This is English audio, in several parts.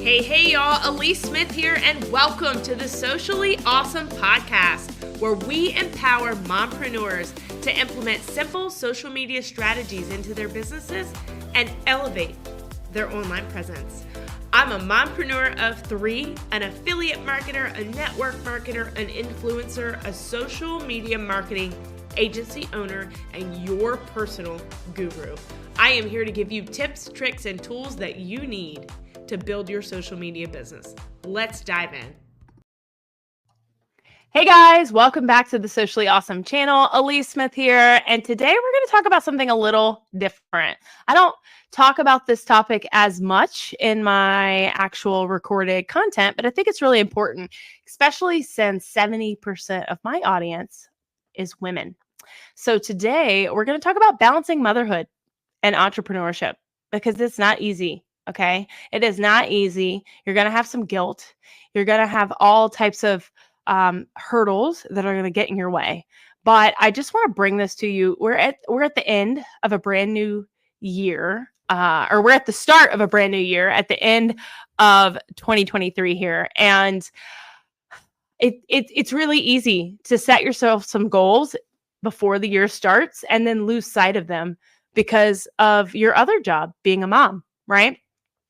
Hey, y'all, Elise Smith here, and welcome to the Socially Awesome Podcast, where we empower mompreneurs to implement simple social media strategies into their businesses and elevate their online presence. I'm a mompreneur of three, an affiliate marketer, a network marketer, an influencer, a social media marketing agency owner, and your personal guru. I am here to give you tips, tricks, and tools that you need to build your social media business. Let's dive in. Hey guys, welcome back to the Socially Awesome channel. Elise Smith here, and today we're going to talk about something a little different. I don't talk about this topic as much in my actual recorded content, but I think it's really important, especially since 70% of my audience is women. So today we're going to talk about balancing motherhood and entrepreneurship because it's not easy. Okay. It is not easy. You're going to have some guilt. You're going to have all types of hurdles that are going to get in your way. But I just want to bring this to you. We're at the end of a brand new year, or we're at the start of a brand new year at the end of 2023 here. And it's really easy to set yourself some goals before the year starts and then lose sight of them because of your other job, being a mom, right?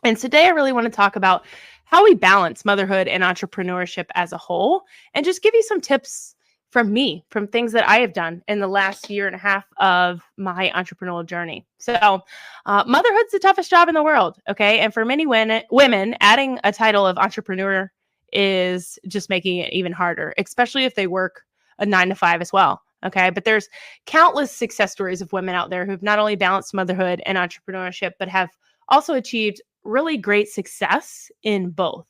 And today I really want to talk about how we balance motherhood and entrepreneurship as a whole, and just give you some tips from me, from things that I have done in the last year and a half of my entrepreneurial journey. So motherhood's the toughest job in the world, okay? And for many women, adding a title of entrepreneur is just making it even harder, especially if they work a 9-to-5 as well. Okay. But there's countless success stories of women out there who've not only balanced motherhood and entrepreneurship, but have also achieved really great success in both.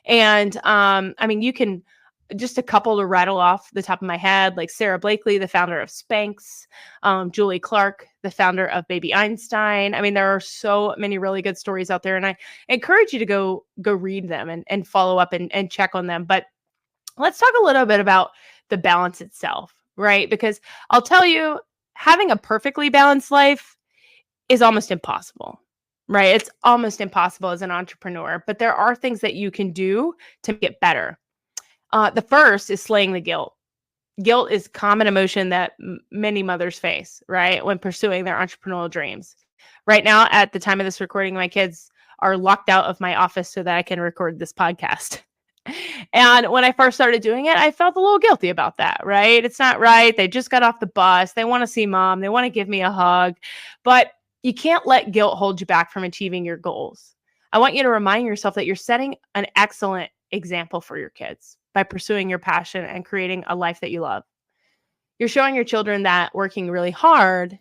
And I mean, you can just a couple to rattle off the top of my head, like Sarah Blakely, the founder of Spanx, Julie Clark, the founder of Baby Einstein. I mean, there are so many really good stories out there, and I encourage you to go read them and follow up and check on them. But let's talk a little bit about the balance itself, right? Because I'll tell you, having a perfectly balanced life is almost impossible. Right? It's almost impossible as an entrepreneur, but there are things that you can do to get better. The first is slaying the guilt. Guilt is a common emotion that many mothers face, right? When pursuing their entrepreneurial dreams. Right now, at the time of this recording, my kids are locked out of my office so that I can record this podcast. And when I first started doing it, I felt a little guilty about that, right? It's not right. They just got off the bus. They want to see mom. They want to give me a hug. But you can't let guilt hold you back from achieving your goals. I want you to remind yourself that you're setting an excellent example for your kids by pursuing your passion and creating a life that you love. You're showing your children that working really hard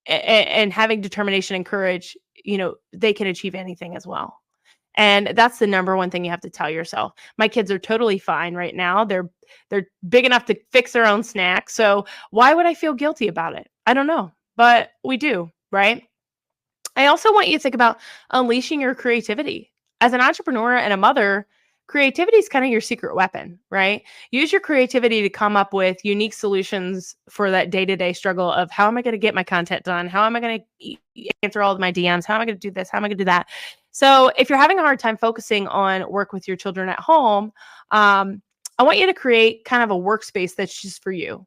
and having determination and courage, they can achieve anything as well. And that's the number one thing you have to tell yourself. My kids are totally fine right now. They're big enough to fix their own snacks. So why would I feel guilty about it? I don't know, but we do. Right? I also want you to think about unleashing your creativity. As an entrepreneur and a mother, creativity is kind of your secret weapon, right? Use your creativity to come up with unique solutions for that day-to-day struggle of how am I going to get my content done? How am I going to answer all of my DMs? How am I going to do this? How am I going to do that? So if you're having a hard time focusing on work with your children at home, I want you to create kind of a workspace that's just for you,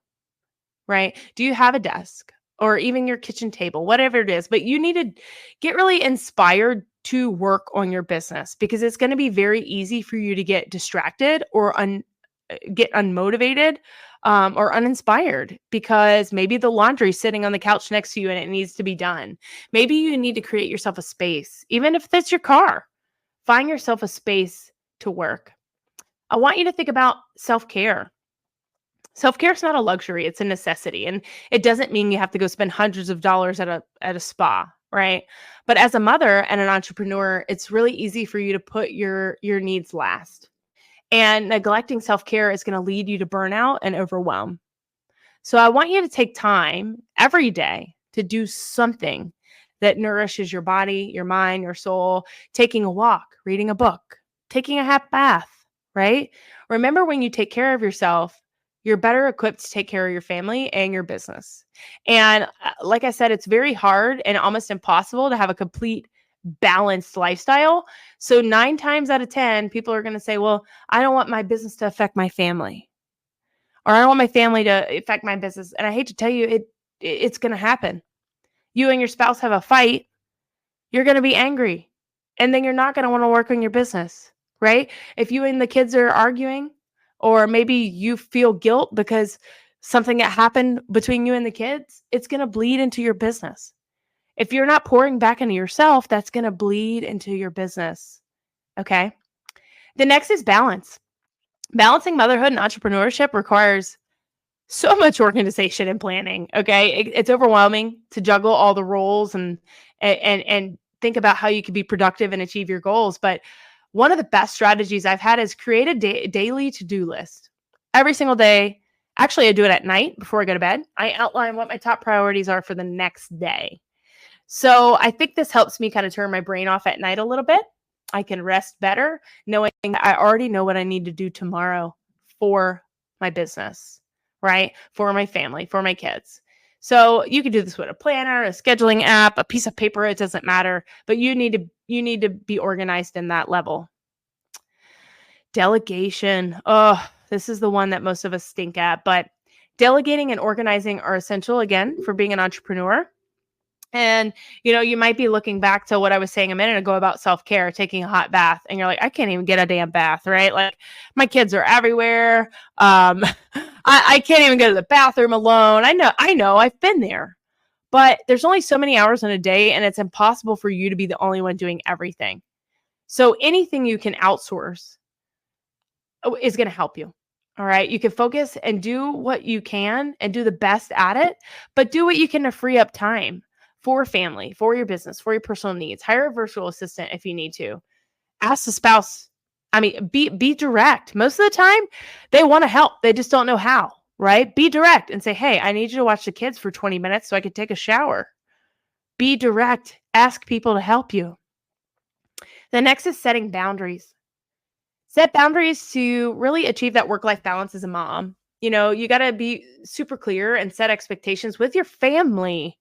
right? Do you have a desk? Or even your kitchen table, whatever it is, but you need to get really inspired to work on your business because it's going to be very easy for you to get distracted or get unmotivated or uninspired because maybe the laundry's sitting on the couch next to you and it needs to be done. Maybe you need to create yourself a space, even if that's your car. Find yourself a space to work. I want you to think about self-care. Self-care is not a luxury, it's a necessity. And it doesn't mean you have to go spend hundreds of dollars at a spa, right? But as a mother and an entrepreneur, it's really easy for you to put your needs last. And neglecting self-care is going to lead you to burnout and overwhelm. So I want you to take time every day to do something that nourishes your body, your mind, your soul, taking a walk, reading a book, taking a hot bath, right? Remember, when you take care of yourself, you're better equipped to take care of your family and your business. And like I said, it's very hard and almost impossible to have a complete balanced lifestyle. So 9 times out of 10, people are going to say, well, I don't want my business to affect my family, or I don't want my family to affect my business. And I hate to tell you, it's going to happen. You and your spouse have a fight, you're going to be angry, and then you're not going to want to work on your business, right? If you and the kids are arguing, or maybe you feel guilt because something that happened between you and the kids, it's going to bleed into your business. If you're not pouring back into yourself, that's going to bleed into your business. Okay. The next is balance. Balancing motherhood and entrepreneurship requires so much organization and planning. Okay. It's overwhelming to juggle all the roles and think about how you can be productive and achieve your goals. But one of the best strategies I've had is create a daily to-do list every single day. Actually, I do it at night before I go to bed. I outline what my top priorities are for the next day. So I think this helps me kind of turn my brain off at night a little bit. I can rest better knowing that I already know what I need to do tomorrow for my business, right? For my family, for my kids. So you can do this with a planner, a scheduling app, a piece of paper, it doesn't matter, but you need to be organized in that level. Delegation. Oh, this is the one that most of us stink at, but delegating and organizing are essential again for being an entrepreneur. And, you might be looking back to what I was saying a minute ago about self-care, taking a hot bath, and you're like, I can't even get a damn bath, right? Like, my kids are everywhere. I can't even go to the bathroom alone. I know, I've been there. But there's only so many hours in a day, and it's impossible for you to be the only one doing everything. So anything you can outsource is going to help you. All right. You can focus and do what you can and do the best at it, but do what you can to free up time for family, for your business, for your personal needs. Hire a virtual assistant if you need to. Ask the spouse. I mean, be direct. Most of the time, they want to help. They just don't know how, right? Be direct and say, hey, I need you to watch the kids for 20 minutes so I could take a shower. Be direct. Ask people to help you. The next is setting boundaries. Set boundaries to really achieve that work-life balance as a mom. You got to be super clear and set expectations with your family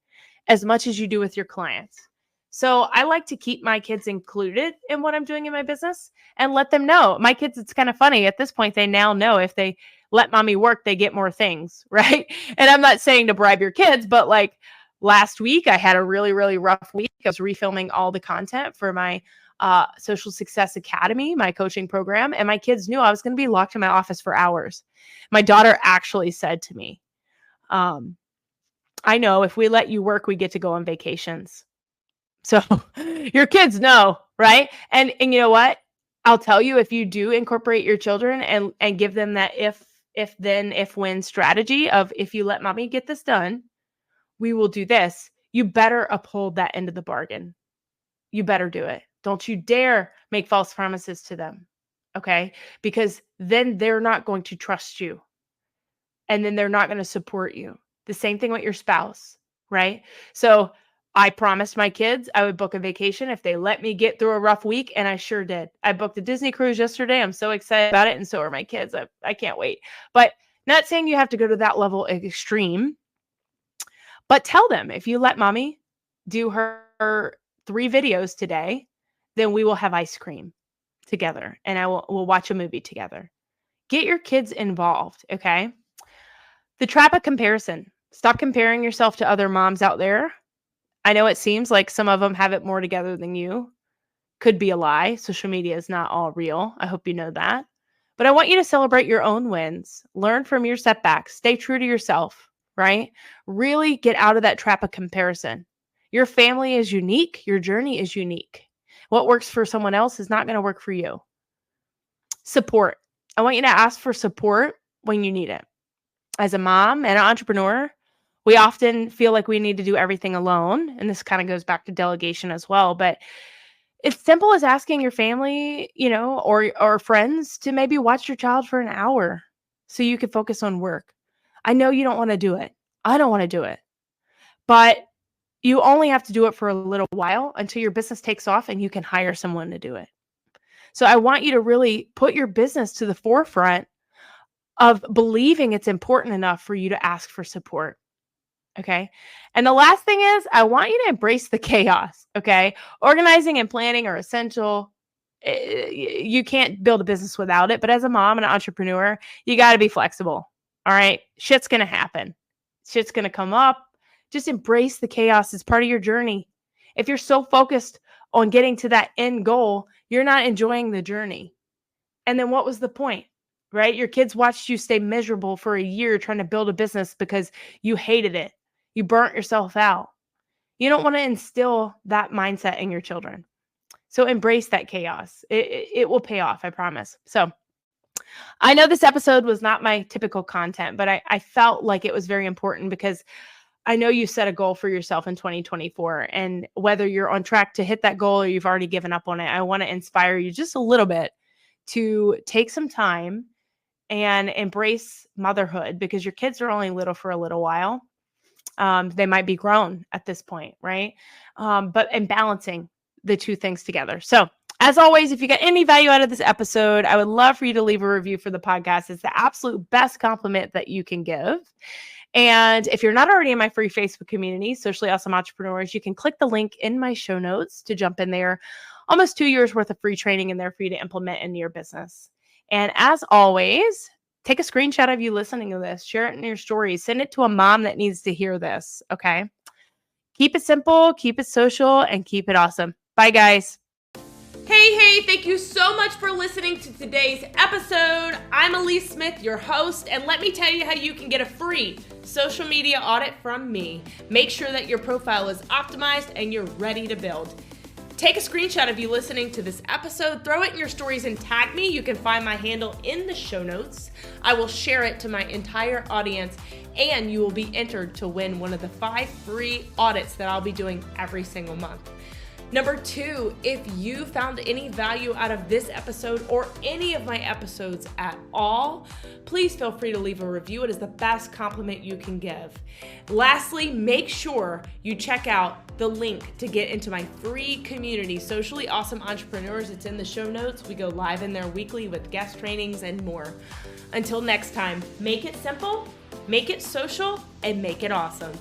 as much as you do with your clients. So I like to keep my kids included in what I'm doing in my business and let them know. My kids, it's kind of funny. At this point, they now know if they let mommy work, they get more things, right? And I'm not saying to bribe your kids, but like last week, I had a really, really rough week. I was refilming all the content for my Social Success Academy, my coaching program. And my kids knew I was going to be locked in my office for hours. My daughter actually said to me, I know if we let you work, we get to go on vacations. So your kids know, right? And you know what? I'll tell you, if you do incorporate your children and give them that if then, if when strategy of, if you let mommy get this done, we will do this. You better uphold that end of the bargain. You better do it. Don't you dare make false promises to them. Okay? Because then they're not going to trust you. And then they're not going to support you. The same thing with your spouse, right? So I promised my kids I would book a vacation if they let me get through a rough week, and I sure did. I booked a Disney cruise yesterday. I'm so excited about it, and so are my kids. I can't wait. But not saying you have to go to that level extreme, but tell them, if you let mommy do her 3 videos today, then we will have ice cream together, and we'll watch a movie together. Get your kids involved, okay? The trap of comparison. Stop comparing yourself to other moms out there. I know it seems like some of them have it more together than you. Could be a lie. Social media is not all real. I hope you know that. But I want you to celebrate your own wins. Learn from your setbacks. Stay true to yourself, right? Really get out of that trap of comparison. Your family is unique. Your journey is unique. What works for someone else is not going to work for you. Support. I want you to ask for support when you need it. As a mom and an entrepreneur, we often feel like we need to do everything alone. And this kind of goes back to delegation as well. But it's simple as asking your family, or friends to maybe watch your child for an hour so you can focus on work. I know you don't want to do it. I don't want to do it. But you only have to do it for a little while until your business takes off and you can hire someone to do it. So I want you to really put your business to the forefront of believing it's important enough for you to ask for support. Okay. And the last thing is, I want you to embrace the chaos. Okay. Organizing and planning are essential. You can't build a business without it. But as a mom and an entrepreneur, you got to be flexible. All right. Shit's going to happen. Shit's going to come up. Just embrace the chaos. It's part of your journey. If you're so focused on getting to that end goal, you're not enjoying the journey. And then what was the point? Right? Your kids watched you stay miserable for a year trying to build a business because you hated it. You burnt yourself out. You don't want to instill that mindset in your children. So embrace that chaos. It will pay off, I promise. So I know this episode was not my typical content, but I felt like it was very important because I know you set a goal for yourself in 2024. And whether you're on track to hit that goal or you've already given up on it, I want to inspire you just a little bit to take some time and embrace motherhood, because your kids are only little for a little while. They might be grown at this point, right? But in balancing the two things together. So as always, if you got any value out of this episode, I would love for you to leave a review for the podcast. It's the absolute best compliment that you can give. And if you're not already in my free Facebook community, Socially Awesome Entrepreneurs, you can click the link in my show notes to jump in there. Almost 2 years worth of free training in there for you to implement into your business. And as always, take a screenshot of you listening to this, share it in your stories, send it to a mom that needs to hear this. Okay. Keep it simple, keep it social, and keep it awesome. Bye, guys. Hey, thank you so much for listening to today's episode. I'm Elise Smith, your host, and let me tell you how you can get a free social media audit from me. Make sure that your profile is optimized and you're ready to build. Take a screenshot of you listening to this episode, throw it in your stories and tag me. You can find my handle in the show notes. I will share it to my entire audience, and you will be entered to win one of the 5 free audits that I'll be doing every single month. Number 2, if you found any value out of this episode or any of my episodes at all, please feel free to leave a review. It is the best compliment you can give. Lastly, make sure you check out the link to get into my free community, Socially Awesome Entrepreneurs. It's in the show notes. We go live in there weekly with guest trainings and more. Until next time, make it simple, make it social, and make it awesome.